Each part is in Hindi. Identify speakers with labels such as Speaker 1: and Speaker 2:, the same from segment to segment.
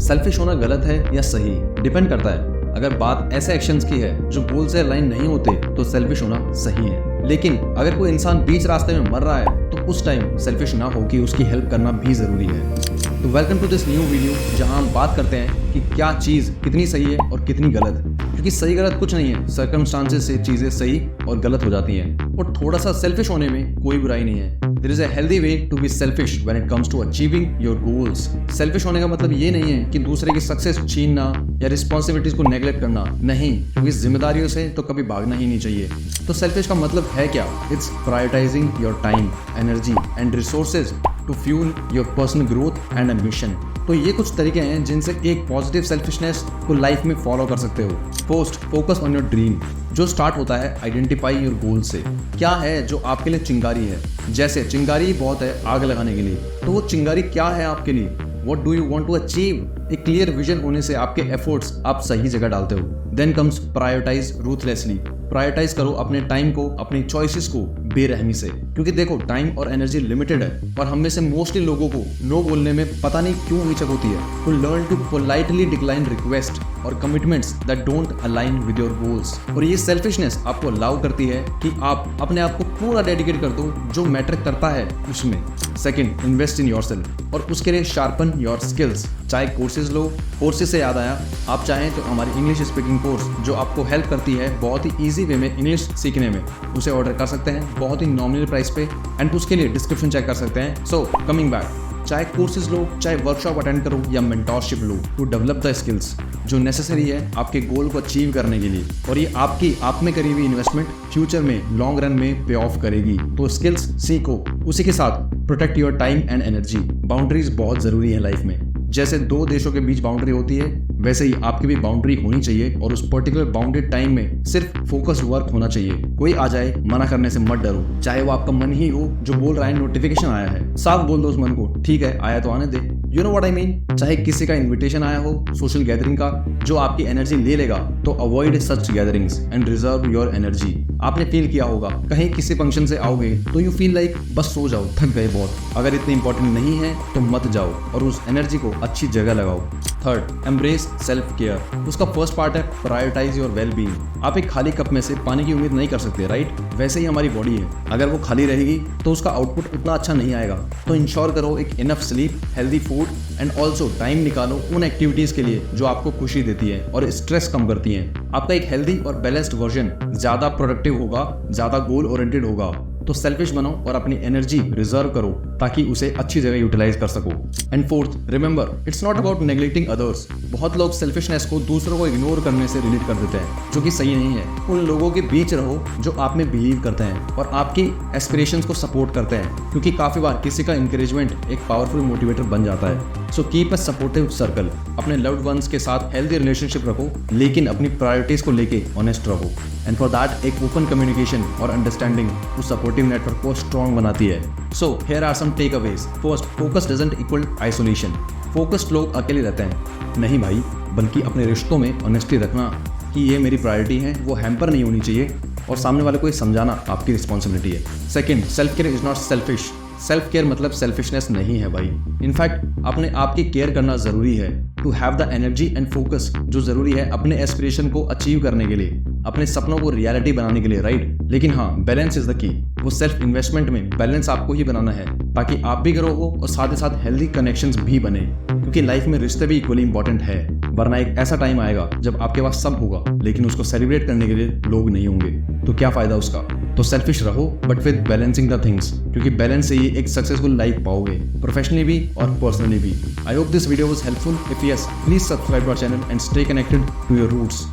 Speaker 1: सेल्फिश होना गलत है या सही, डिपेंड करता है। अगर बात ऐसे एक्शंस की है जो गोल से अलाइन नहीं होते तो सेल्फिश होना सही है। लेकिन अगर कोई इंसान बीच रास्ते में मर रहा है तो उस टाइम सेल्फिश ना हो कि उसकी हेल्प करना भी जरूरी है। तो welcome to this new video, जहां हम बात करते हैं कि क्या चीज़ कितनी सही है और कितनी गलत। क्योंकि सही गलत कुछ नहीं है, सर्कमस्टांसेस से चीज़ें सही और गलत हो जाती हैं। और थोड़ा सा सेल्फिश होने में कोई बुराई नहीं है। There is a healthy way to be selfish when it comes to achieving your goals. Selfish होने का मतलब ये नहीं है कि दूसरे की सक्सेस छीनना या रिस्पॉन्सिबिलिटीज को नेग्लेक्ट करना, नहीं, क्योंकि जिम्मेदारियों से तो कभी भागना ही नहीं चाहिए। तो सेल्फिश का मतलब है क्या? It's prioritising your time, energy and resources to fuel your personal growth and ambition. तो ये कुछ तरीके हैं जिनसे एक पॉजिटिव सेल्फिशनेस को लाइफ में फॉलो कर सकते हो। First, focus on your dream, जो स्टार्ट होता है आइडेंटिफाई योर गोल से। क्या है जो आपके लिए चिंगारी है? जैसे चिंगारी बहुत है आग लगाने के लिए, तो वो चिंगारी क्या है आपके लिए? What do you want to achieve? एक क्लियर विजन होने से आपके एफर्ट्स आप सही जगह डालते हो। Then comes prioritise ruthlessly. Prioritise करो अपने टाइम को, अपनी चॉइसेस को बेरहमी से। क्योंकि देखो, टाइम और एनर्जी लिमिटेड है और हम में से मोस्टली लोगों को नो बोलने में पता नहीं क्यों हिचक होती है। तो learn to politely decline request और commitments that don't align with your goals. और ये सेल्फिशनेस आपको अलाउ करती है कि आप अपने आप को पूरा डेडिकेट कर दो जो मैटर करता है उसमें। सेकंड, इन्वेस्ट इन योरसेल्फ, और उसके लिए शार्पन योर स्किल्स। चाहे कोर्सेज लो, कोर्सेज से याद आया, आप चाहें तो हमारी इंग्लिश स्पीकिंग कोर्स जो आपको हेल्प करती है बहुत ही ईजी वे में इंग्लिश सीखने में, उसे ऑर्डर कर सकते हैं बहुत ही नॉमिनल प्राइस पे, एंड उसके लिए डिस्क्रिप्शन चेक कर सकते हैं। सो कमिंग बैक, चाहे कोर्सेज लो, चाहे वर्कशॉप अटेंड करो या मेंटोरशिप लो, टू डेवलप द स्किल्स जो नेसेसरी है आपके गोल को अचीव करने के लिए। और ये आपकी आप में करी हुई इन्वेस्टमेंट फ्यूचर में लॉन्ग रन में पे ऑफ करेगी। तो स्किल्स सीखो, उसी के साथ protect your time and energy. Boundaries बहुत जरूरी है लाइफ में। जैसे दो देशों के बीच बाउंड्री होती है, वैसे ही आपकी भी बाउंड्री होनी चाहिए और उस पर्टिकुलर बाउंडेड टाइम में सिर्फ फोकस्ड वर्क होना चाहिए। कोई आ जाए मना करने से मत डरो, चाहे वो आपका मन ही हो जो बोल रहा है नोटिफिकेशन आया है, साफ बोल दो उस मन को, ठीक है आया तो आने दे। You know what I mean. चाहे किसी का इन्विटेशन आया हो सोशल गैदरिंग का जो आपकी एनर्जी ले लेगा, तो avoid such gatherings and reserve your energy. आपने फील किया होगा कहीं किसी फंक्शन से आओगे तो यू फील लाइक बस सो जाओ, थक गए बहुत। अगर इतनी इंपॉर्टेंट नहीं है तो मत जाओ और उस एनर्जी को अच्छी जगह लगाओ। Third, embrace self care. उसका फर्स्ट पार्ट है प्रायोरिटाइज योर वेल बीइंग। आप एक खाली कप में से पानी की उम्मीद नहीं कर सकते, राइट? वैसे ही हमारी बॉडी है, अगर वो खाली रहेगी तो उसका आउटपुट उतना अच्छा नहीं आएगा। तो इंश्योर करो एक enough sleep, healthy food and also time निकालो उन एक्टिविटीज के लिए जो आपको खुशी देती है और स्ट्रेस कम करती हैं। आपका एक हेल्दी और बैलेंस्ड वर्जन ज्यादा प्रोडक्टिव होगा, ज्यादा गोल ओरिएंटेड होगा। तो सेल्फिश बनो और अपनी एनर्जी रिजर्व करो ताकि उसे अच्छी जगह यूटिलाइज कर सको। And fourth, remember it's not about neglecting others. बहुत लोग सेल्फिशनेस को दूसरों को इग्नोर करने से रिलेट कर देते हैं, जो कि सही नहीं है। उन लोगों के बीच रहो जो आप में बिलीव करते हैं और आपकी एस्पिरेशंस को सपोर्ट करते हैं, क्योंकि काफी बार किसी का इंकरेजमेंट एक पावरफुल मोटिवेटर बन जाता है। So keep a supportive circle. अपने लव्ड वंस के साथ हेल्दी रिलेशनशिप रखो, लेकिन अपनी प्रायोरिटीज को लेके ऑनेस्ट रहो। एंड फॉर दैट एक ओपन कम्युनिकेशन और अंडरस्टैंडिंग उस सपोर्टिव नेटवर्क को स्ट्रॉन्ग बनाती है। So here are some takeaways. First, focus doesn't equal isolation. Focused लोग अकेले रहते हैं, नहीं भाई, बल्कि अपने रिश्तों में ऑनेस्टी रखना कि ये मेरी प्रायोरिटी है, वो हैम्पर नहीं होनी चाहिए और सामने वाले को ये समझाना आपकी रिस्पॉन्सिबिलिटी है। Second, self care is not selfish. Self care मतलब सेल्फिशनेस नहीं है भाई। इनफैक्ट अपने आप की केयर करना जरूरी है to have the energy and focus जो जरूरी है अपने एस्पिरेशन को अचीव करने के लिए, अपने सपनों को रियलिटी बनाने के लिए, राइट? लेकिन हाँ, बैलेंस इज द की। वो सेल्फ इन्वेस्टमेंट में बैलेंस आपको ही बनाना है ताकि आप भी ग्रो हो और साथ ही साथ हेल्दी कनेक्शंस भी बने, क्योंकि लाइफ में रिश्ते भी इक्वली इंपॉर्टेंट है। वरना एक ऐसा टाइम आएगा जब आपके पास सब होगा लेकिन उसको सेलिब्रेट करने के लिए लोग नहीं होंगे, तो क्या फायदा उसका? तो सेल्फिश रहो but with balancing the things, क्योंकि बैलेंस से ही एक सक्सेसफुल लाइफ पाओगे, प्रोफेशनली भी और पर्सनली भी। I hope this video was helpful. If yes, please subscribe to our channel and stay connected to your roots.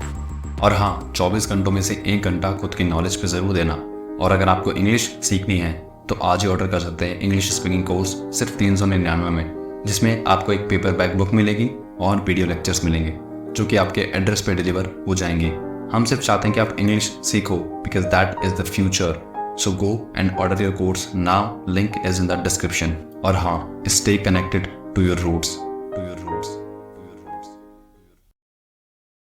Speaker 2: और हाँ, 24 घंटों में से 1 घंटा खुद की नॉलेज पे ज़रूर देना। और अगर आपको इंग्लिश सीखनी है तो आज ही ऑर्डर कर सकते हैं इंग्लिश स्पीकिंग कोर्स सिर्फ 399 में, जिसमें आपको एक पेपर बैक बुक मिलेगी और वीडियो लेक्चर्स मिलेंगे जो कि आपके एड्रेस पे डिलीवर हो जाएंगे। हम सिर्फ चाहते हैं कि आप इंग्लिश सीखो because that is the future. So go and order your course now, link is in the description. और हाँ, stay connected to your roots.